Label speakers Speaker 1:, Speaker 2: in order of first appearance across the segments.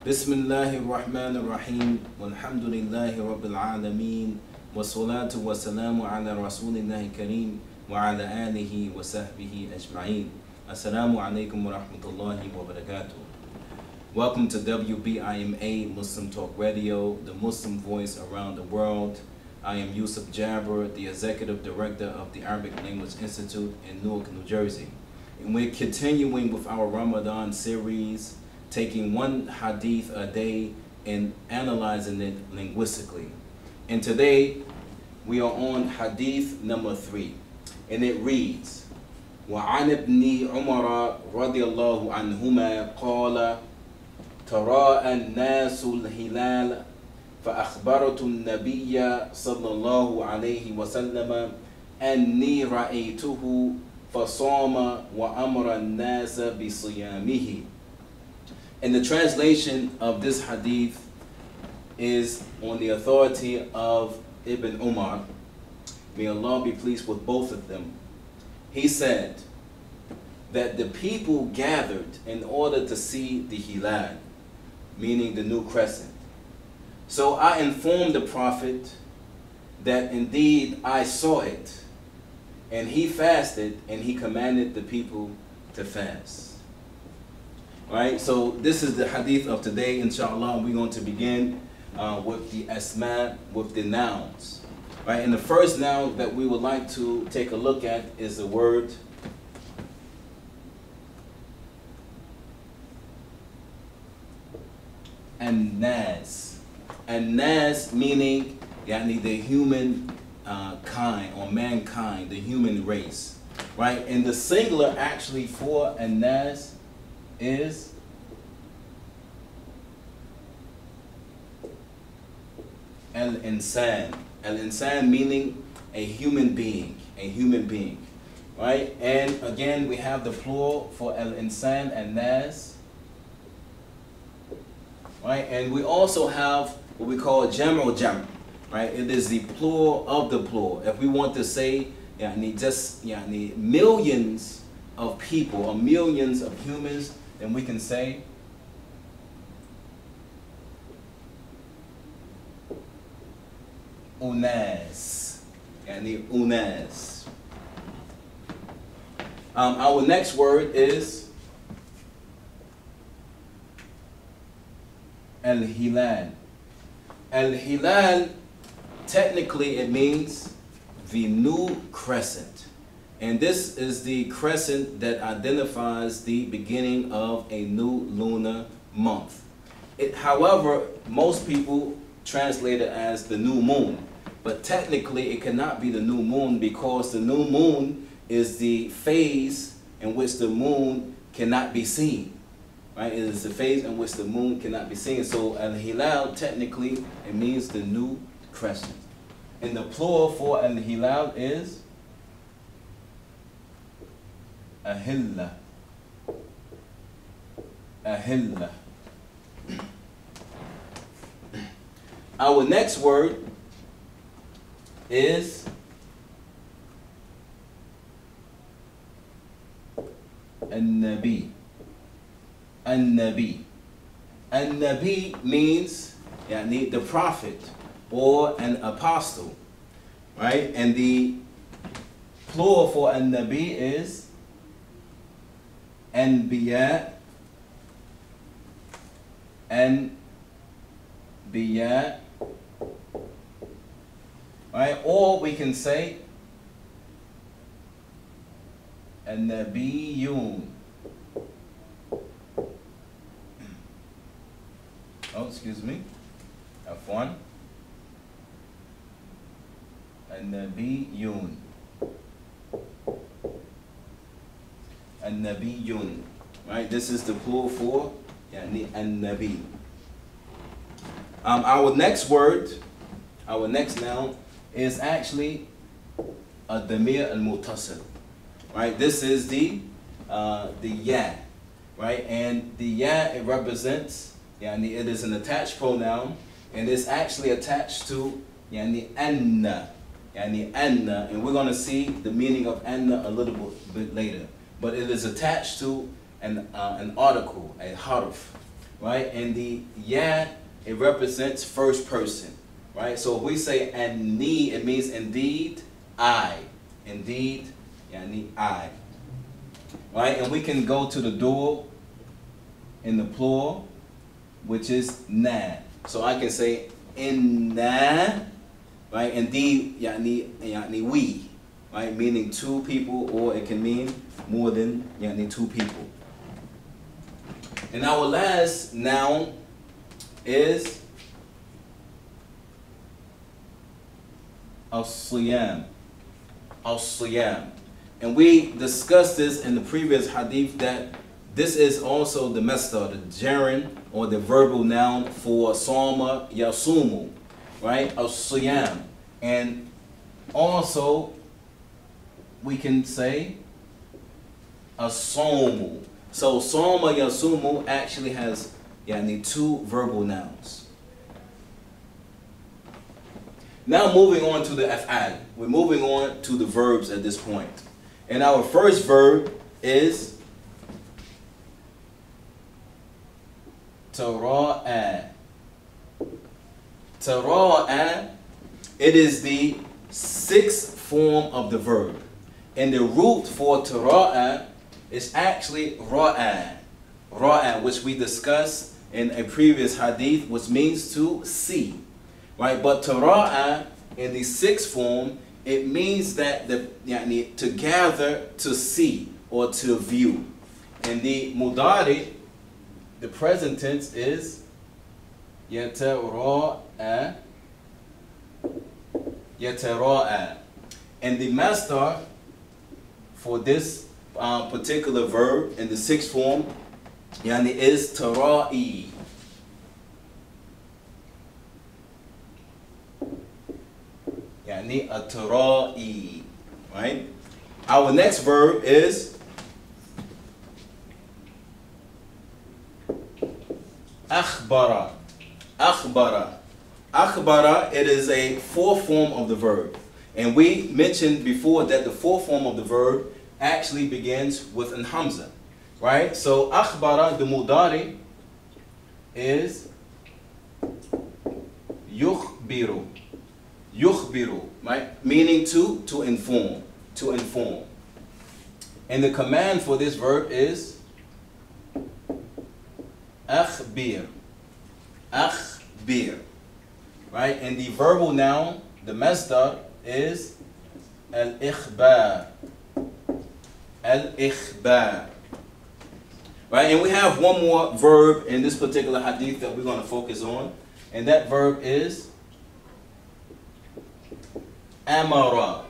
Speaker 1: Bismillahir Rahmanir Rahim. Walhamdulillahi Rabbil Alameen. Wassalatu wassalamu ala Rasulillahi Kareem wa ala alihi wa sahbihi ajma'een. Assalamu alaikum wa rahmatullahi wa barakatuh. Welcome to WBIMA Muslim Talk Radio, the Muslim voice around the world. I am Yusuf Jaaber, the Executive Director of the Arabic Language Institute in Newark, New Jersey. And we're continuing with our Ramadan series, taking one hadith a day and analyzing it linguistically. And today we are on hadith number 3, and it reads, وعن ابن عمر رضي الله عنهما قال تراءى الناس الهلال فأخبرت النبي صلى الله عليه وسلم أني رأيته فصام وأمر الناس بصيامه. And the translation of this hadith is on the authority of Ibn Umar. May Allah be pleased with both of them. He said that the people gathered in order to see the hilal, meaning the new crescent. So I informed the Prophet that indeed I saw it, and he fasted, and he commanded the people to fast. Right, so this is the hadith of today, inshallah. We're going to begin with the asma, with the nouns. Right, and the first noun that we would like to take a look at is the word an-nas. An-nas meaning the human kind, or mankind, the human race. Right, and the singular actually for an-nas is Al-Insan. Al-Insan meaning a human being, right? And again, we have the plural for Al-Insan and Nas, right? And we also have what we call Jam'u Jam', right? It is the plural of the plural. If we want to say millions of people or millions of humans, then we can say unas, unas. Our next word is al-hilal. Al-hilal, technically it means the new crescent. And this is the crescent that identifies the beginning of a new lunar month. However, most people translate it as the new moon. But technically, it cannot be the new moon, because the new moon is the phase in which the moon cannot be seen. Right? It is the phase in which the moon cannot be seen. So al-hilal, technically, it means the new crescent. And the plural for al-hilal is ahilla. Ahilla. Our next word is an-nabi. An-nabi. An-nabi means the prophet or an apostle, right? And the plural for an-nabi is anbiya. Anbiya. Right? Or we can say an-nabiyun. Oh, excuse me. Afwan. An-nabiyun. An-nabiyun. Right? This is the plural for an-nabi. Our next word, our next noun, is actually a damir al-muttasil. Right? This is the ya, right? And the ya, it represents, it is an attached pronoun, and it's actually attached to anna, anna, and we're going to see the meaning of anna a little bit later. But it is attached to an article, a harf, right? And the ya, it represents first person, right? So if we say ani, it means indeed I. Indeed, yani I. Right? And we can go to the dual in the plural, which is na. So I can say inna, right? Indeed, yani we, right? Meaning two people, or it can mean more than yani two people. And our last noun is al-siyam. Al-siyam. And we discussed this in the previous hadith that this is also the masdar, the gerund or the verbal noun for sawma yasumu, right? Al-siyam. And also we can say as-sawmu. So sawma yasumu actually has two verbal nouns. Now moving on to the af'al. We're moving on to the verbs at this point. And our first verb is tara'a. Tara'a, it is the sixth form of the verb. And the root for tara'a is actually ra'a. Ra'a, which we discussed in a previous hadith, which means to see. Right? But tara'a in the sixth form, it means that to gather, to see, or to view. And the mudari, the present tense, is yatara'a. Yatara'a. And the masdar for this particular verb in the sixth form is tara'i. Atara'i, right? Our next verb is akhbara. Akhbara. Akhbara, it is a fourth form of the verb. And we mentioned before that the fourth form of the verb actually begins with an hamza, right? So akhbara, the mudari, is yukhbiru. Yukhbiru, right? Meaning to inform, to inform. And the command for this verb is akhbir. Akhbir. Right? And the verbal noun, the masdar, is al-ikhbar. Al-ikhbar. Right? And we have one more verb in this particular hadith that we're going to focus on. And that verb is amara.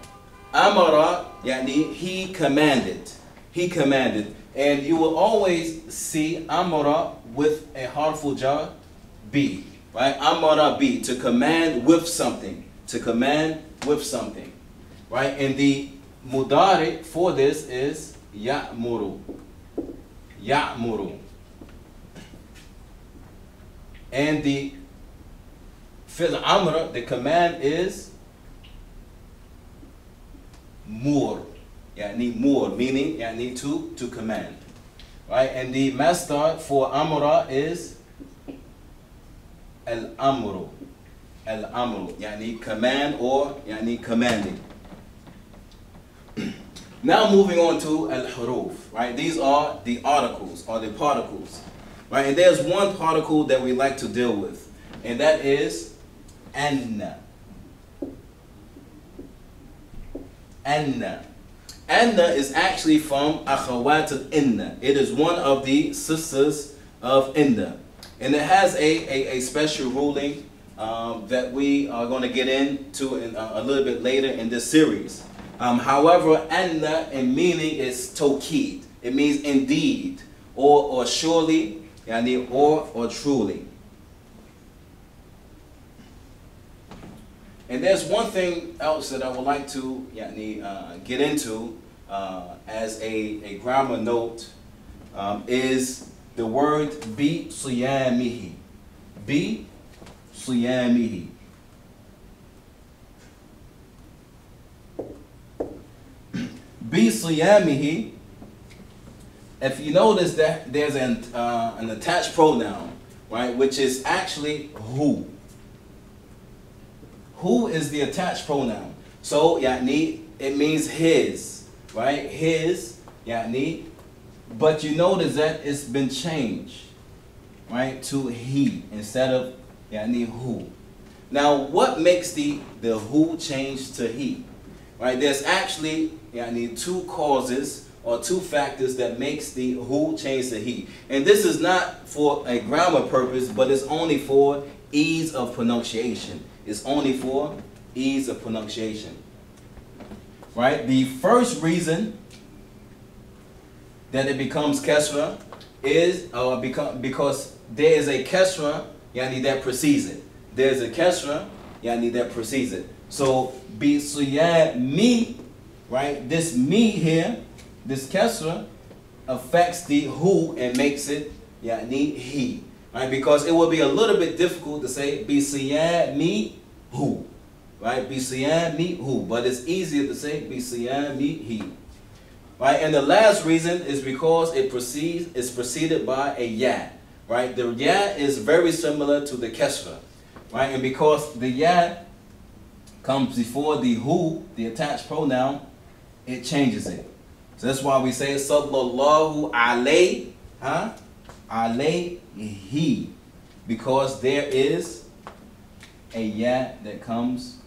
Speaker 1: Amara, he commanded. He commanded. And you will always see amara with a harful jar, be. Right? Amara be, to command with something. To command with something. Right? And the mudari for this is ya'muru. Ya'muru. And the fil amra, the command is mur. Mur, meaning to command. Right? And the masdar for amra is al-amru. Al-amru, command or commanding. Now moving on to al-huruf, right? These are the articles or the particles, right? And there's one particle that we like to deal with, and that is anna. Anna. Anna is actually from akhawat al-inna. It is one of the sisters of inna. And it has a special ruling that we are going to get into a little bit later in this series. However, anna in meaning is tawkid. It means indeed, or surely, or truly. And there's one thing else that I would like to get into as a grammar note is the word bi siyamihi. Bi siyamihi. Bi siyamihi. If you notice that there's an attached pronoun, right, which is actually who. Who is the attached pronoun. So, يعني, it means his, right? His, يعني, but you notice that it's been changed, right, to he instead of يعني, who. Now, what makes the who change to he? Right? There's actually يعني, two causes or two factors that makes the who change to he. And this is not for a grammar purpose, but it's only for ease of pronunciation. It's only for ease of pronunciation. Right? The first reason that it becomes kesra is because there is a kesra yani, that precedes it. There's a kesra yani, that precedes it. So bi siyad mi, right? This me here, this kesra affects the who and makes it yani, he. Right? Because it will be a little bit difficult to say bi siyad mi who. Right? Bi siyad mi who. But it's easier to say bi siyad mi he. Right? And the last reason is because it's preceded by a ya. Right? The ya is very similar to the kesra. Right? And because the ya comes before the who, the attached pronoun, it changes it. So that's why we say sallallahu alayhi, alayhi, because there is a ya that comes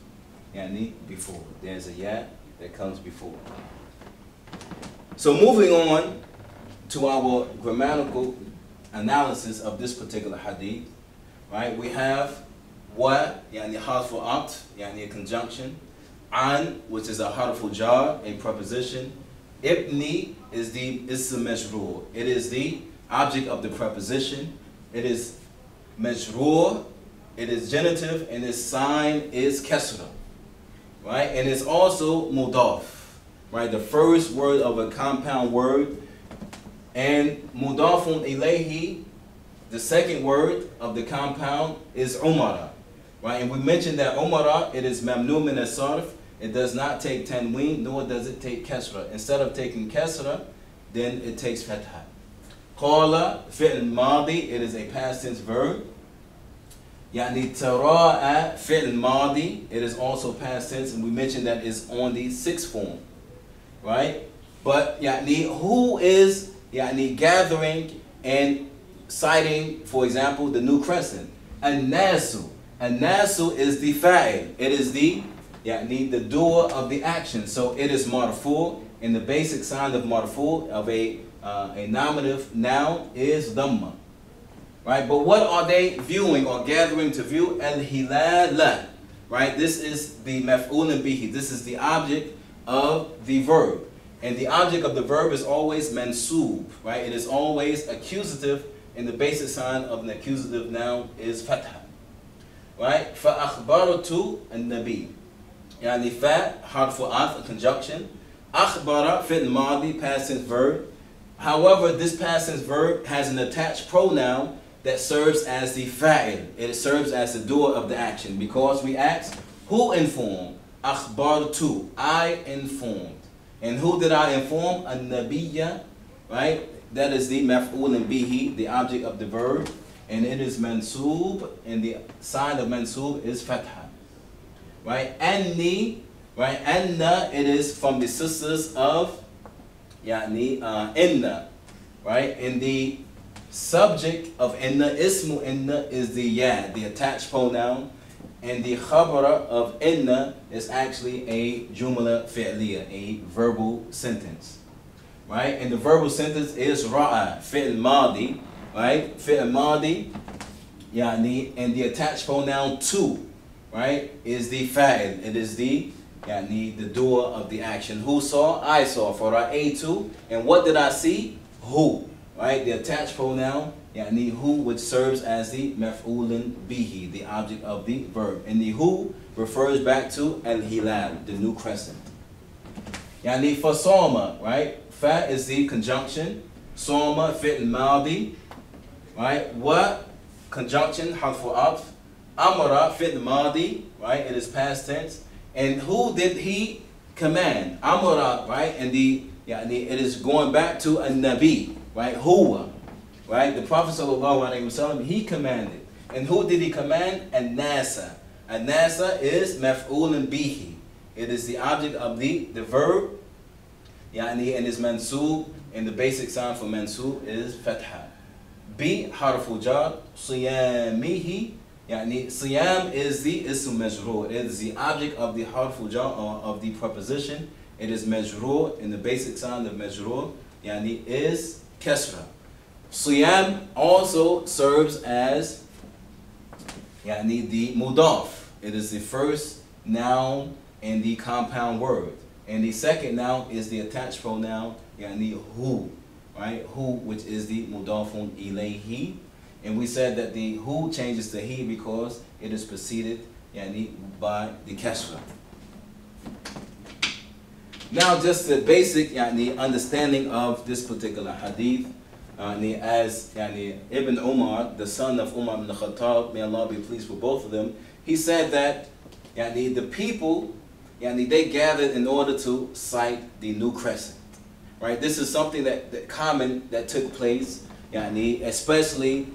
Speaker 1: yani, before. There's a ya that comes before. So moving on to our grammatical analysis of this particular hadith, right? We have wa, yani harfu at, yani a conjunction. An, which is a harfu jar, a preposition. Ibni is the ism majroor. It is the object of the preposition. It is majroor. It is genitive, and its sign is kasra. Right? And it's also mudaf. Right? The first word of a compound word. And mudafun ilayhi, the second word of the compound, is umara. Right? And we mentioned that umara, it is mamnu min as-sarf. It does not take tanween, nor does it take kasra. Instead of taking kasra, then it takes fatha. Qala, fi'l madi, it is a past tense verb. Yani tara'a, fi'l madi, it is also past tense, and we mentioned that it's on the sixth form. Right? But yani who is yani gathering and citing, for example, the new crescent? An-nasu. An-nasu is the fa'il. It is the the doer of the action. So it is marfu, and the basic sign of marfu of a nominative noun is dhamma. Right? But what are they viewing or gathering to view? Al-hilal. Right? This is the maf'ulun bihi. This is the object of the verb. And the object of the verb is always mansub. Right? It is always accusative, and the basic sign of an accusative noun is fatha. Right? فَأَخْبَرْتُ النَّبِيِّ. Yani fa, harfu ath, a conjunction. Akhbara, fi'l madi, past tense verb. However, this past tense verb has an attached pronoun that serves as the fa'il. It serves as the doer of the action, because we ask, who informed? Akhbartu, I informed. And who did I inform? An-nabiyya, right? That is the maf'ulun bihi, the object of the verb. And it is mansub, and the sign of mansub is fatha. Right? Anni, right? Anna, it is from the sisters of yani inna. Right? And the subject of inna, ismu inna, is the ya, the attached pronoun. And the khabara of inna is actually a jumla fi'liya, a verbal sentence. Right? And the verbal sentence is ra'a, fi'l madi. Right? Fi'l madi, yani, and the attached pronoun to, right, is the fa'il. It is the yani, the doer of the action. Who saw? I saw. For ra'aytu. And what did I see? Who. Right? The attached pronoun, yani, who, which serves as the maf'ulun bihi, the object of the verb. And the who refers back to al-hilal, the new crescent. Yani for sawma, right? Fa is the conjunction. Sawma, fi'l madi. Right? What? Conjunction, harfu atf. Amara, fi'l madi, right? It is past tense. And who did he command? Amara, right? And it is going back to a nabi, right? Huwa. right? The Prophet sallallahu alaihi wasallam, he commanded. And who did he command? An-nasa. An-nasa is maf'ulun bihi. It is the object of the verb, يعني, and is mansub, and the basic sign for mansub is fatha. B harful jar, siyamihi. يعني siyam is the ism majroor. It is the object of the harful jar, or of the preposition. It is majroor, and the basic sign of majroor يعني is kasra. Siyam also serves as يعني the mudaf. It is the first noun in the compound word. And the second noun is the attached pronoun, يعني hu, right? Hu, which is the mudafun ilayhi. And we said that the hu changes to he because it is preceded يعني by the kasra. Now just the basic يعني understanding of this particular hadith. As Ibn Umar, the son of Umar ibn Khattab, may Allah be pleased with both of them, he said that the people, they gathered in order to sight the new crescent. Right? This is something that common that took place, especially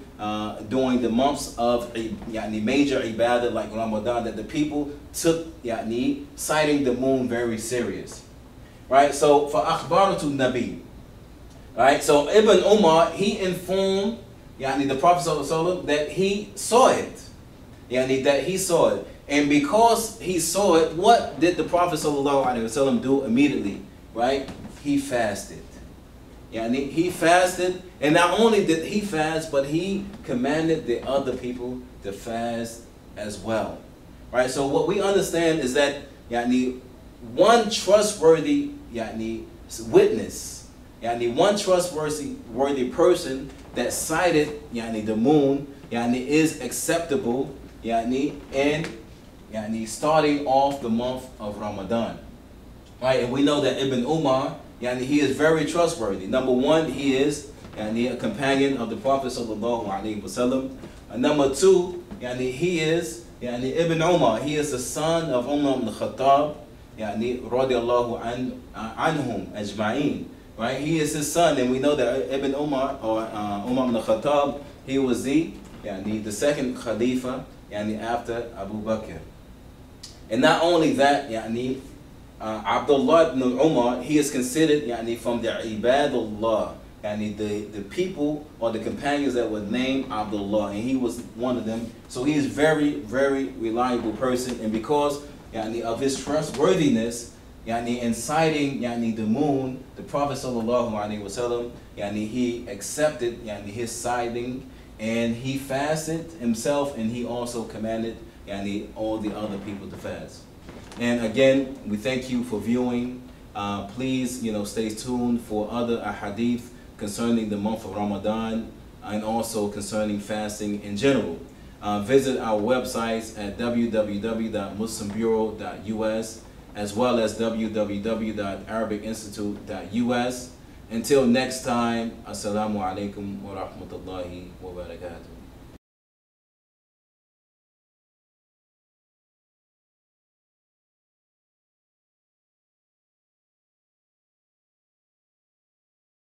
Speaker 1: during the months of major ibadah like Ramadan, that the people took sighting the moon very serious. Right? So for akhbaratu Nabi. Right, so Ibn Umar, he informed the Prophet ﷺ that he saw it. That he saw it. And because he saw it, what did the Prophet ﷺ do immediately? Right? He fasted. He fasted, and not only did he fast, but he commanded the other people to fast as well. Right? So what we understand is that one trustworthy witness, one trustworthy person that sighted the moon is acceptable in starting off the month of Ramadan. Right? And we know that Ibn Umar, he is very trustworthy. Number one, he is a companion of the Prophet sallallahu alaihi wasallam. Number two, he is Ibn Umar. He is the son of Umar ibn Khattab, radiallahu anhum ajma'in. Right? He is his son, and we know that Ibn Umar, or Umar ibn Khattab, he was the second Khalifa after Abu Bakr. And not only that, Abdullah ibn Umar, he is considered from the Ibadullah, the people or the companions that were named Abdullah, and he was one of them. So he is very, very reliable person, and because of his trustworthiness, in sighting the moon, the Prophet sallallahu alaihi wasallam, he accepted his sighting, and he fasted himself, and he also commanded all the other people to fast. And again, we thank you for viewing. Please stay tuned for other ahadith concerning the month of Ramadan, and also concerning fasting in general. Visit our websites at www.muslimbureau.us, as well as www.arabicinstitute.us. Until next time, assalamu alaikum wa rahmatullahi wa barakatuh.